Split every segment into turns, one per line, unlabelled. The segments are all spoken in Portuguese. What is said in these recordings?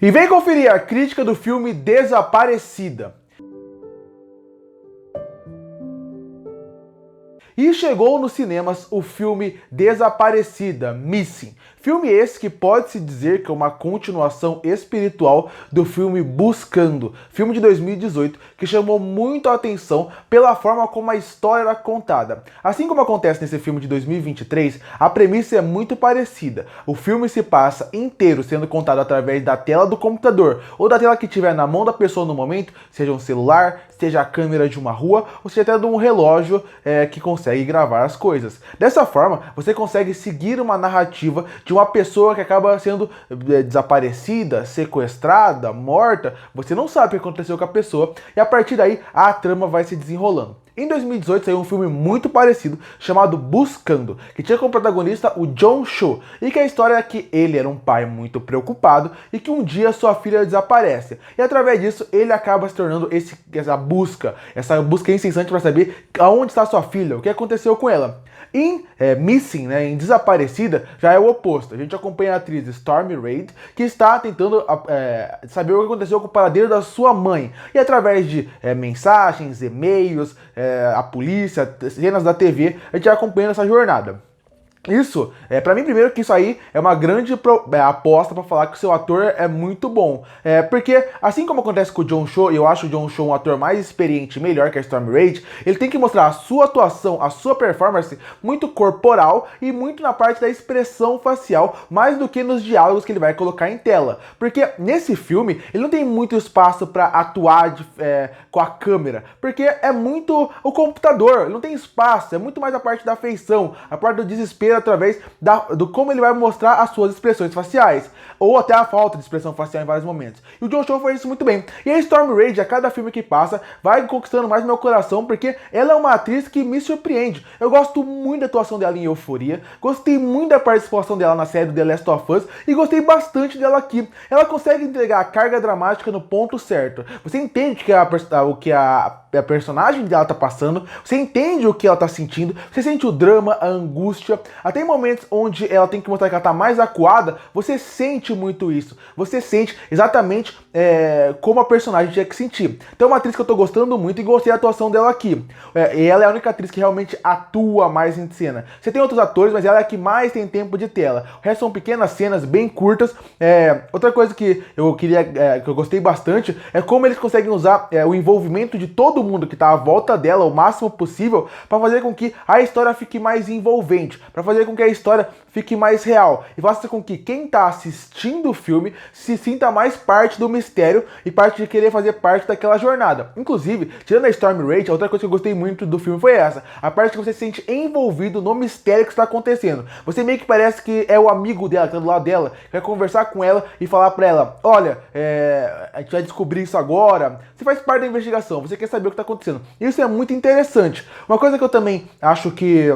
E vem conferir a crítica do filme Desaparecida. E chegou nos cinemas o filme Desaparecida, Missing. Filme esse que pode-se dizer que é uma continuação espiritual do filme Buscando, filme de 2018, que chamou muito a atenção pela forma como a história era contada. Assim como acontece nesse filme de 2023, a premissa é muito parecida. O filme se passa inteiro sendo contado através da tela do computador ou da tela que tiver na mão da pessoa no momento, seja um celular, seja a câmera de uma rua, ou seja até de um relógio que consegue gravar as coisas. Dessa forma, você consegue seguir uma narrativa de uma pessoa que acaba sendo desaparecida, sequestrada, morta. Você não sabe o que aconteceu com a pessoa e a partir daí a trama vai se desenrolando. Em 2018 saiu um filme muito parecido chamado Buscando, que tinha como protagonista o John Cho, e que a história é que ele era um pai muito preocupado e que um dia sua filha desaparece. E através disso ele acaba se tornando essa busca incessante para saber aonde está sua filha, o que aconteceu com ela. Em Missing, em Desaparecida, já é o oposto. A gente acompanha a atriz Stormy Reid, que está tentando saber o que aconteceu com o paradeiro da sua mãe. E através de mensagens, e-mails, a polícia, cenas da TV, a gente vai acompanhando essa jornada. Isso, pra mim primeiro que isso aí é uma grande aposta pra falar que o seu ator é muito bom. Porque assim como acontece com o John Cho, e eu acho o John Cho um ator mais experiente e melhor que a Stormy Reid, ele tem que mostrar a sua atuação, a sua performance muito corporal e muito na parte da expressão facial, mais do que nos diálogos que ele vai colocar em tela. Porque nesse filme, ele não tem muito espaço pra atuar com a câmera, porque é muito o computador, ele não tem espaço, é muito mais a parte da afeição, a parte do desespero através do como ele vai mostrar as suas expressões faciais, ou até a falta de expressão facial em vários momentos. E o John Cho faz isso muito bem. E a Stormy Reid, a cada filme que passa, vai conquistando mais meu coração, porque ela é uma atriz que me surpreende. Eu gosto muito da atuação dela em Euphoria, gostei muito da participação dela na série do The Last of Us, e gostei bastante dela aqui. Ela consegue entregar a carga dramática no ponto certo. Você entende o que a personagem dela tá passando, você entende o que ela tá sentindo, você sente o drama, a angústia, até em momentos onde ela tem que mostrar que ela tá mais acuada, você sente muito isso, você sente exatamente como a personagem tinha que sentir. Então é uma atriz que eu tô gostando muito e gostei da atuação dela aqui. E ela é a única atriz que realmente atua mais em cena. Você tem outros atores, mas ela é a que mais tem tempo de tela. O resto são pequenas cenas, bem curtas. Outra coisa que eu queria, que eu gostei bastante, é como eles conseguem usar o envolvimento de todo mundo que tá à volta dela o máximo possível para fazer com que a história fique mais envolvente, para fazer com que a história fique mais real e faça com que quem tá assistindo o filme se sinta mais parte do mistério e parte de querer fazer parte daquela jornada. Inclusive, tirando a Stormy Reid, a outra coisa que eu gostei muito do filme foi essa, a parte que você se sente envolvido no mistério que está acontecendo. Você meio que parece que é o amigo dela, que tá do lado dela, que vai conversar com ela e falar pra ela, olha, a gente vai descobrir isso agora. Você faz parte da investigação, você quer saber o que tá acontecendo. Isso é muito interessante. Uma coisa que eu também acho que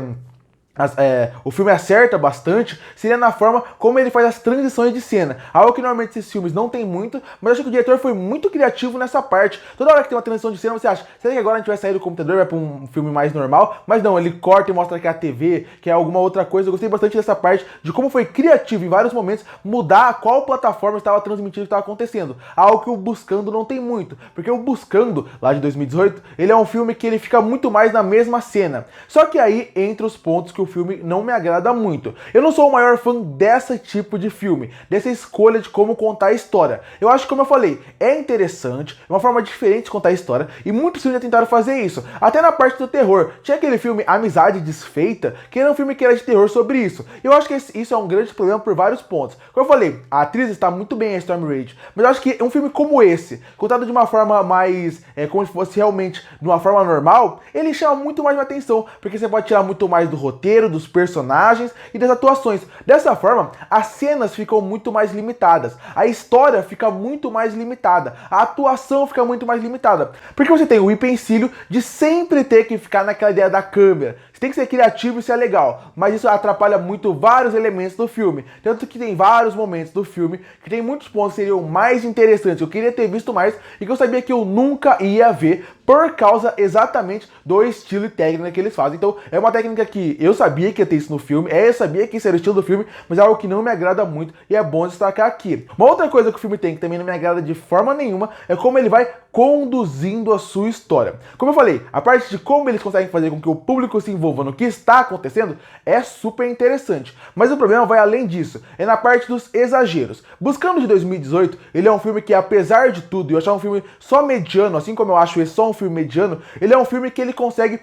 o filme acerta bastante seria na forma como ele faz as transições de cena. Algo que normalmente esses filmes não tem muito, mas acho que o diretor foi muito criativo nessa parte. Toda hora que tem uma transição de cena você acha, será que agora a gente vai sair do computador e vai pra um filme mais normal? Mas não, ele corta e mostra que é a TV, que é alguma outra coisa. Eu gostei bastante dessa parte, de como foi criativo em vários momentos mudar qual plataforma estava transmitindo o que estava acontecendo. Algo que o Buscando não tem muito, porque o Buscando, lá de 2018, ele é um filme que ele fica muito mais na mesma cena. Só que aí entra os pontos que o filme não me agrada muito. Eu não sou o maior fã desse tipo de filme, dessa escolha de como contar a história. Eu acho que, como eu falei, é interessante, é uma forma diferente de contar a história, e muitos filmes já tentaram fazer isso. Até na parte do terror. Tinha aquele filme Amizade Desfeita, que era um filme que era de terror sobre isso. Eu acho que isso é um grande problema por vários pontos. Como eu falei, a atriz está muito bem, a Stormy Reid, mas eu acho que um filme como esse, contado de uma forma mais, como se fosse realmente de uma forma normal, ele chama muito mais atenção, porque você pode tirar muito mais do roteiro, dos personagens e das atuações. Dessa forma, as cenas ficam muito mais limitadas, a história fica muito mais limitada, a atuação fica muito mais limitada, porque você tem o empecilho de sempre ter que ficar naquela ideia da câmera. Você tem que ser criativo e isso é legal, mas isso atrapalha muito vários elementos do filme. Tanto que tem vários momentos do filme que tem muitos pontos que seriam mais interessantes, eu queria ter visto mais e que eu sabia que eu nunca ia ver por causa exatamente do estilo e técnica que eles fazem. Então é uma técnica que eu sabia que ia ter isso no filme, eu sabia que isso era o estilo do filme, mas é algo que não me agrada muito e é bom destacar aqui. Uma outra coisa que o filme tem que também não me agrada de forma nenhuma é como ele vai conduzindo a sua história. Como eu falei, a parte de como eles conseguem fazer com que o público se envolva no que está acontecendo é super interessante. Mas o problema vai além disso, é na parte dos exageros. Buscando de 2018, ele é um filme que, apesar de tudo, eu achar um filme só mediano, assim como eu acho esse só um filme mediano, ele é um filme que ele consegue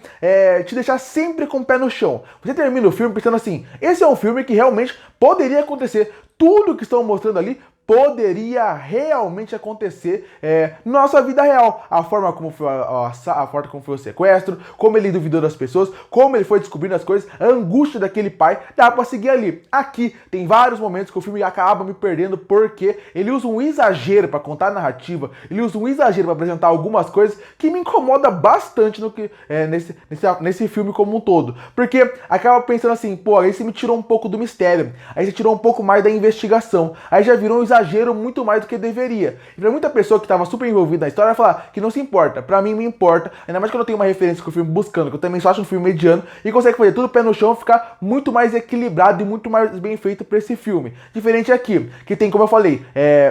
te deixar sempre com o pé no chão. Você termina o filme pensando assim, esse é um filme que realmente poderia acontecer. Tudo que estão mostrando ali poderia realmente acontecer na nossa vida real. A forma como foi a forma como foi o sequestro, como ele duvidou das pessoas, como ele foi descobrindo as coisas, a angústia daquele pai, dá pra seguir ali. Aqui tem vários momentos que o filme acaba me perdendo porque ele usa um exagero pra contar a narrativa, ele usa um exagero pra apresentar algumas coisas que me incomoda bastante no que nesse filme como um todo. Porque acaba pensando assim, pô, aí você me tirou um pouco do mistério, aí você tirou um pouco mais da investigação, aí já virou um exagero muito mais do que deveria. E pra muita pessoa que estava super envolvida na história vai falar que não se importa. Pra mim me importa, ainda mais quando eu tenho uma referência com o filme Buscando, que eu também só acho um filme mediano e consegue fazer tudo pé no chão, ficar muito mais equilibrado e muito mais bem feito pra esse filme. Diferente aqui, que tem, como eu falei,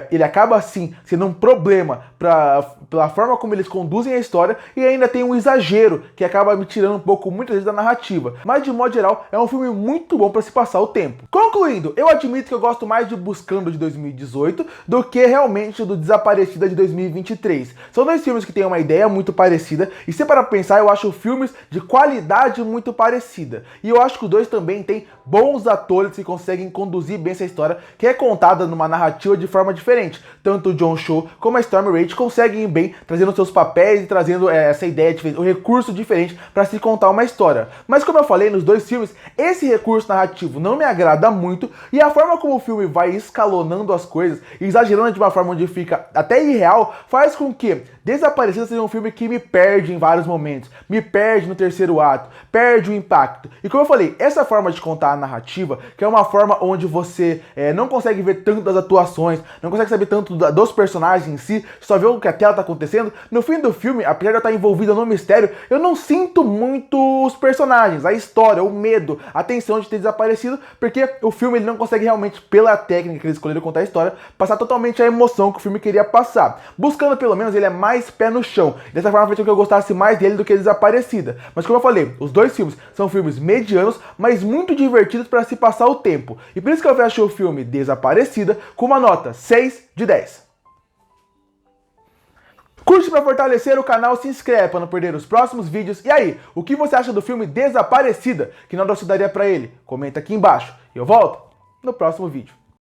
ele acaba assim sendo um problema pela forma como eles conduzem a história e ainda tem um exagero que acaba me tirando um pouco muitas vezes da narrativa. Mas de modo geral é um filme muito bom pra se passar o tempo. Concluindo, eu admito que eu gosto mais de Buscando de 2018 do que realmente do Desaparecida de 2023. São dois filmes que têm uma ideia muito parecida e se para pensar eu acho filmes de qualidade muito parecida. E eu acho que os dois também têm bons atores que conseguem conduzir bem essa história que é contada numa narrativa de forma diferente. Tanto o Jon Snow como a Stormy Reid conseguem ir bem trazendo seus papéis e trazendo essa ideia diferente, um recurso diferente para se contar uma história. Mas como eu falei nos dois filmes, esse recurso narrativo não me agrada muito e a forma como o filme vai escalonando as coisas, exagerando de uma forma onde fica até irreal, faz com que Desaparecida seja um filme que me perde em vários momentos, me perde no terceiro ato, perde o impacto. E como eu falei, essa forma de contar a narrativa, que é uma forma onde você não consegue ver tanto das atuações, não consegue saber tanto dos personagens em si, só vê o que a tela tá acontecendo, no fim do filme, apesar de eu estar envolvida no mistério, eu não sinto muito os personagens, a história, o medo, a tensão de ter desaparecido, porque o filme ele não consegue realmente, pela técnica que eles escolheram contar a história, passar totalmente a emoção que o filme queria passar. Buscando, pelo menos, ele é mais pé no chão. Dessa forma fez com que eu gostasse mais dele do que Desaparecida. Mas como eu falei, os dois filmes são filmes medianos, mas muito divertidos para se passar o tempo. E por isso que eu fecho o filme Desaparecida com uma nota 6 de 10. Curte para fortalecer o canal, se inscreve para não perder os próximos vídeos. E aí, o que você acha do filme Desaparecida? Que nota você daria para ele? Comenta aqui embaixo. E eu volto no próximo vídeo.